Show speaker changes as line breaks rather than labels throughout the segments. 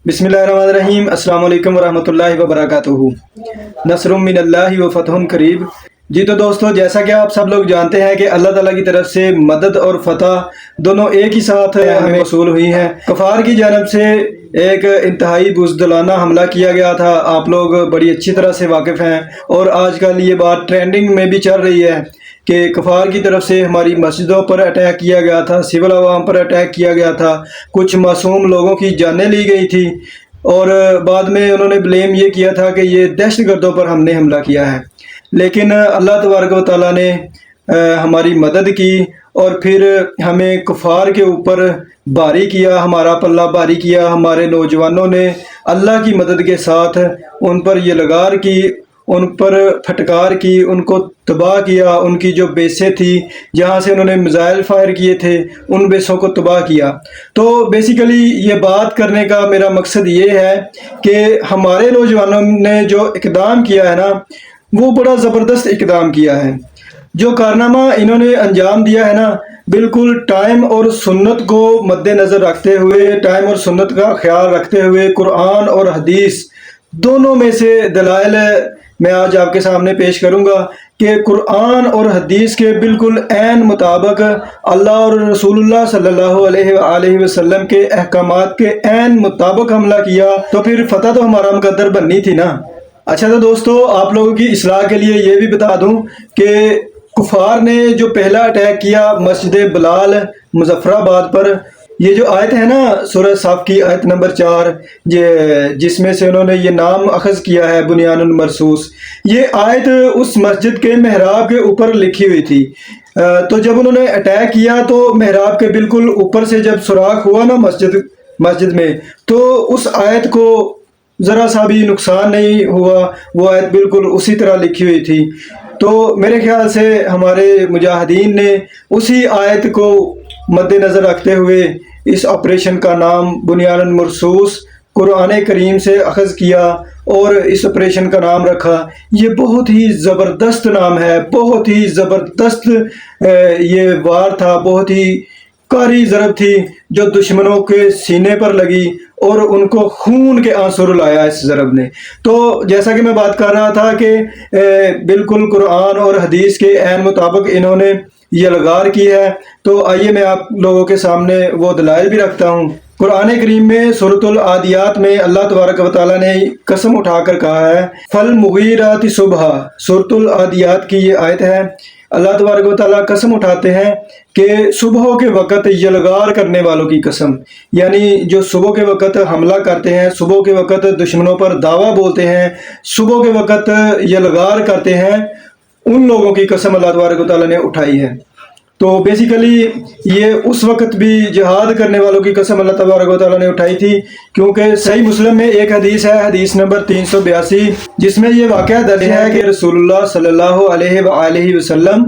بسم اللہ الرحمن الرحیم۔ السلام علیکم ورحمۃ اللہ وبرکاتہ۔ نصر من اللہ و فتح قریب۔ جی تو دوستو، جیسا کہ آپ سب لوگ جانتے ہیں کہ اللہ تعالیٰ کی طرف سے مدد اور فتح دونوں ایک ہی ساتھ ہمیں موصول ہوئی ہیں۔ کفار کی جانب سے ایک انتہائی بزدلانہ حملہ کیا گیا تھا، آپ لوگ بڑی اچھی طرح سے واقف ہیں، اور آج کل یہ بات ٹرینڈنگ میں بھی چل رہی ہے کہ کفار کی طرف سے ہماری مسجدوں پر اٹیک کیا گیا تھا، سول عوام پر اٹیک کیا گیا تھا، کچھ معصوم لوگوں کی جانیں لی گئی تھی، اور بعد میں انہوں نے بلیم یہ کیا تھا کہ یہ دہشت گردوں پر ہم نے حملہ کیا ہے۔ لیکن اللہ تبارک و تعالیٰ نے ہماری مدد کی اور پھر ہمیں کفار کے اوپر بھاری کیا، ہمارا پلہ بھاری کیا۔ ہمارے نوجوانوں نے اللہ کی مدد کے ساتھ ان پر یہ لگار کی، ان پر پھٹکار کی، ان کو تباہ کیا۔ ان کی جو بیسیں تھی جہاں سے انہوں نے میزائل فائر کیے تھے، ان بیسوں کو تباہ کیا۔ تو بیسیکلی یہ بات کرنے کا میرا مقصد یہ ہے کہ ہمارے نوجوانوں نے جو اقدام کیا ہے نا، وہ بڑا زبردست اقدام کیا ہے۔ جو کارنامہ انہوں نے انجام دیا ہے نا، بالکل ٹائم اور سنت کو مد نظر رکھتے ہوئے، ٹائم اور سنت کا خیال رکھتے ہوئے، قرآن اور حدیث دونوں میں سے دلائل میں آج آپ کے سامنے پیش کروں گا کہ قرآن اور حدیث کے بالکل عین مطابق اللہ اور رسول اللہ صلی اللہ علیہ وآلہ وسلم کے احکامات کے عین مطابق حملہ کیا تو پھر فتح تو ہمارا مقدر بننی تھی نا۔ اچھا تو دوستو، آپ لوگوں کی اصلاح کے لیے یہ بھی بتا دوں کہ کفار نے جو پہلا اٹیک کیا مسجد بلال مظفر آباد پر، یہ جو آیت ہے نا سورہ صف کی آیت نمبر 4، جس میں سے انہوں نے یہ نام اخذ کیا ہے بنیان مرصوص، یہ آیت اس مسجد کے محراب کے اوپر لکھی ہوئی تھی۔ تو جب انہوں نے اٹیک کیا تو محراب کے بالکل اوپر سے جب سوراخ ہوا نا مسجد میں، تو اس آیت کو ذرا سا بھی نقصان نہیں ہوا، وہ آیت بالکل اسی طرح لکھی ہوئی تھی۔ تو میرے خیال سے ہمارے مجاہدین نے اسی آیت کو مد نظر رکھتے ہوئے اس آپریشن کا نام بنیان مرصوص قرآن کریم سے اخذ کیا اور اس آپریشن کا نام رکھا۔ یہ بہت ہی زبردست نام ہے، بہت ہی زبردست یہ وار تھا، بہت ہی کاری ضرب تھی جو دشمنوں کے سینے پر لگی اور ان کو خون کے آنسو رلایا اس ضرب نے۔ تو جیسا کہ میں بات کر رہا تھا کہ بالکل قرآن اور حدیث کے عین مطابق انہوں نے یہ لگار کی ہے، تو آئیے میں آپ لوگوں کے سامنے وہ دلائل بھی رکھتا ہوں۔ قرآن کریم میں سورۃ العادیات میں اللہ تبارک و تعالیٰ نے قسم اٹھا کر کہا ہے فالمغیرات صبح، سورۃ العادیات کی یہ آیت ہے۔ اللہ تبارک و تعالیٰ قسم اٹھاتے ہیں کہ صبح کے وقت یلغار کرنے والوں کی قسم، یعنی جو صبح کے وقت حملہ کرتے ہیں، صبح کے وقت دشمنوں پر دعویٰ بولتے ہیں، صبح کے وقت یلغار کرتے ہیں، ان لوگوں کی قسم اللہ تبارک و تعالیٰ نے اٹھائی ہے۔ تو بیسیکلی یہ اس وقت بھی جہاد کرنے والوں کی قسم اللہ تبارک و تعالیٰ نے اٹھائی تھی، کیونکہ صحیح مسلم میں ایک حدیث ہے، حدیث نمبر 382، جس میں یہ واقعہ درج ہے کہ رسول اللہ صلی اللہ علیہ وآلہ وسلم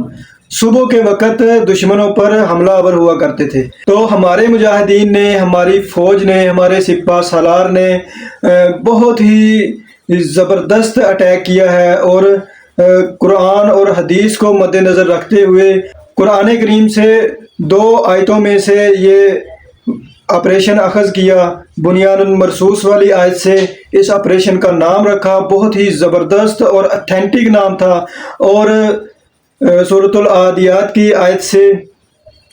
صبح کے وقت دشمنوں پر حملہ آور ہوا کرتے تھے۔ تو ہمارے مجاہدین نے، ہماری فوج نے، ہمارے سپہ سالار نے بہت ہی زبردست اٹیک کیا ہے، اور قرآن اور حدیث کو مد نظر رکھتے ہوئے قرآن کریم سے 2 آیتوں میں سے یہ آپریشن اخذ کیا۔ بنیان مرصوص والی آیت سے اس آپریشن کا نام رکھا، بہت ہی زبردست اور اتھینٹک نام تھا، اور سورۃ العادیات کی آیت سے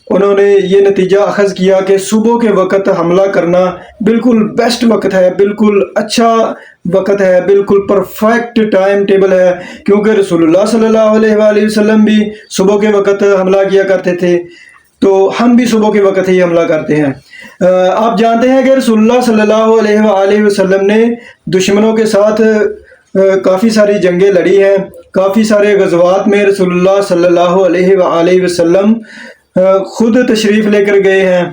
انہوں نے یہ نتیجہ اخذ کیا کہ صبح کے وقت حملہ کرنا بالکل بیسٹ وقت ہے، بالکل اچھا وقت ہے، بالکل پرفیکٹ ٹائم ٹیبل ہے، کیونکہ رسول اللہ صلی اللہ علیہ وآلہ وسلم بھی صبح کے وقت حملہ کیا کرتے تھے، تو ہم بھی صبح کے وقت ہی حملہ کرتے ہیں۔ آپ جانتے ہیں کہ رسول اللہ صلی اللہ علیہ وآلہ وسلم نے دشمنوں کے ساتھ کافی ساری جنگیں لڑی ہیں، کافی سارے غزوات میں رسول اللہ صلی اللہ علیہ وآلہ وسلم خود تشریف لے کر گئے ہیں،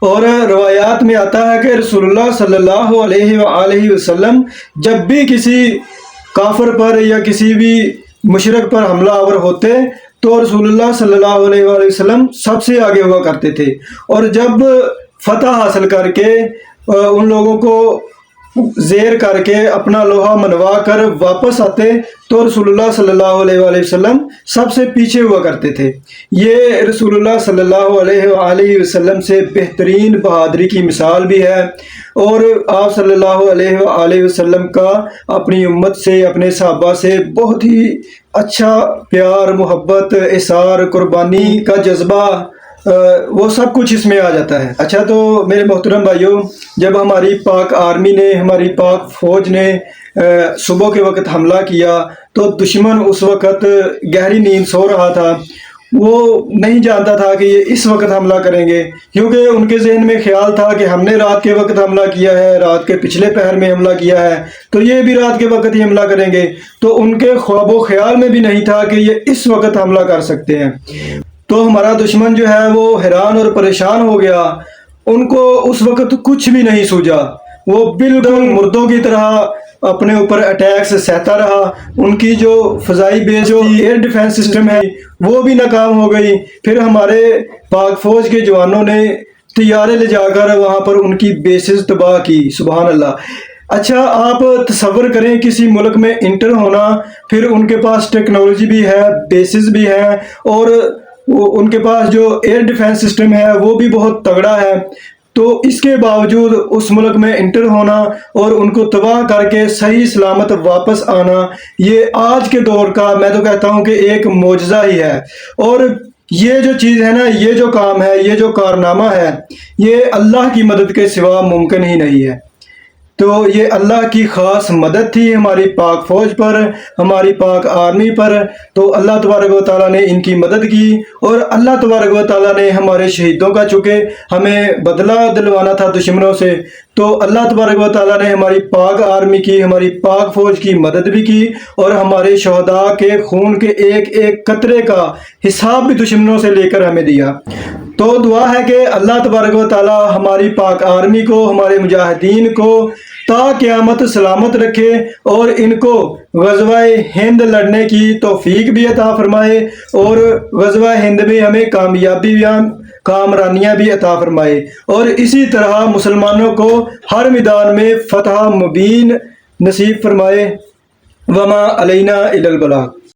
اور روایات میں آتا ہے کہ رسول اللہ صلی اللہ علیہ وآلہ وسلم جب بھی کسی کافر پر یا کسی بھی مشرک پر حملہ آور ہوتے تو رسول اللہ صلی اللہ علیہ وآلہ وسلم سب سے آگے ہوا کرتے تھے، اور جب فتح حاصل کر کے ان لوگوں کو زیر کر کے اپنا لوہا منوا کر واپس آتے تو رسول اللہ صلی اللہ علیہ وآلہ وسلم سب سے پیچھے ہوا کرتے تھے۔ یہ رسول اللہ صلی اللہ علیہ وآلہ وسلم سے بہترین بہادری کی مثال بھی ہے، اور آپ صلی اللہ علیہ وآلہ وسلم کا اپنی امت سے، اپنے صحابہ سے بہت ہی اچھا پیار، محبت، احسار، قربانی کا جذبہ، وہ سب کچھ اس میں آ جاتا ہے۔ اچھا، تو میرے محترم بھائیوں، جب ہماری پاک آرمی نے، ہماری پاک فوج نے صبح کے وقت حملہ کیا تو دشمن اس وقت گہری نیند سو رہا تھا۔ وہ نہیں جانتا تھا کہ یہ اس وقت حملہ کریں گے، کیونکہ ان کے ذہن میں خیال تھا کہ ہم نے رات کے وقت حملہ کیا ہے، رات کے پچھلے پہر میں حملہ کیا ہے، تو یہ بھی رات کے وقت ہی حملہ کریں گے۔ تو ان کے خواب و خیال میں بھی نہیں تھا کہ یہ اس وقت حملہ کر سکتے ہیں۔ تو ہمارا دشمن جو ہے وہ حیران اور پریشان ہو گیا، ان کو اس وقت کچھ بھی نہیں سوجا، وہ بالکل مردوں کی طرح اپنے اوپر اٹیکس سہتا رہا۔ ان کی جو فضائی بیس، جو ایئر ڈیفنس سسٹم ہے، وہ بھی ناکام ہو گئی۔ پھر ہمارے پاک فوج کے جوانوں نے طیارے لے جا کر وہاں پر ان کی بیسز تباہ کی۔ سبحان اللہ۔ اچھا، آپ تصور کریں کسی ملک میں انٹر ہونا، پھر ان کے پاس ٹیکنالوجی بھی ہے، بیسز بھی ہیں، اور ان کے پاس جو ایئر ڈیفنس سسٹم ہے وہ بھی بہت تگڑا ہے، تو اس کے باوجود اس ملک میں انٹر ہونا اور ان کو تباہ کر کے صحیح سلامت واپس آنا، یہ آج کے دور کا میں تو کہتا ہوں کہ ایک معجزہ ہی ہے۔ اور یہ جو چیز ہے نا، یہ جو کام ہے، یہ جو کارنامہ ہے، یہ اللہ کی مدد کے سوا ممکن ہی نہیں ہے۔ تو یہ اللہ کی خاص مدد تھی ہماری پاک فوج پر، ہماری پاک آرمی پر۔ تو اللہ تبارک و تعالیٰ نے ان کی مدد کی، اور اللہ تبارک و تعالیٰ نے ہمارے شہیدوں کا، چونکہ ہمیں بدلہ دلوانا تھا دشمنوں سے، تو اللہ تبارک و تعالیٰ نے ہماری پاک آرمی کی، ہماری پاک فوج کی مدد بھی کی، اور ہمارے شہداء کے خون کے ایک ایک قطرے کا حساب بھی دشمنوں سے لے کر ہمیں دیا۔ تو دعا ہے کہ اللہ تبارک و تعالیٰ ہماری پاک آرمی کو، ہمارے مجاہدین کو تا قیامت سلامت رکھے، اور ان کو غزوہ ہند لڑنے کی توفیق بھی عطا فرمائے، اور غزوہ ہند میں ہمیں کامرانیاں بھی عطا فرمائے، اور اسی طرح مسلمانوں کو ہر میدان میں فتح مبین نصیب فرمائے۔ وما علینا الا البلاغ۔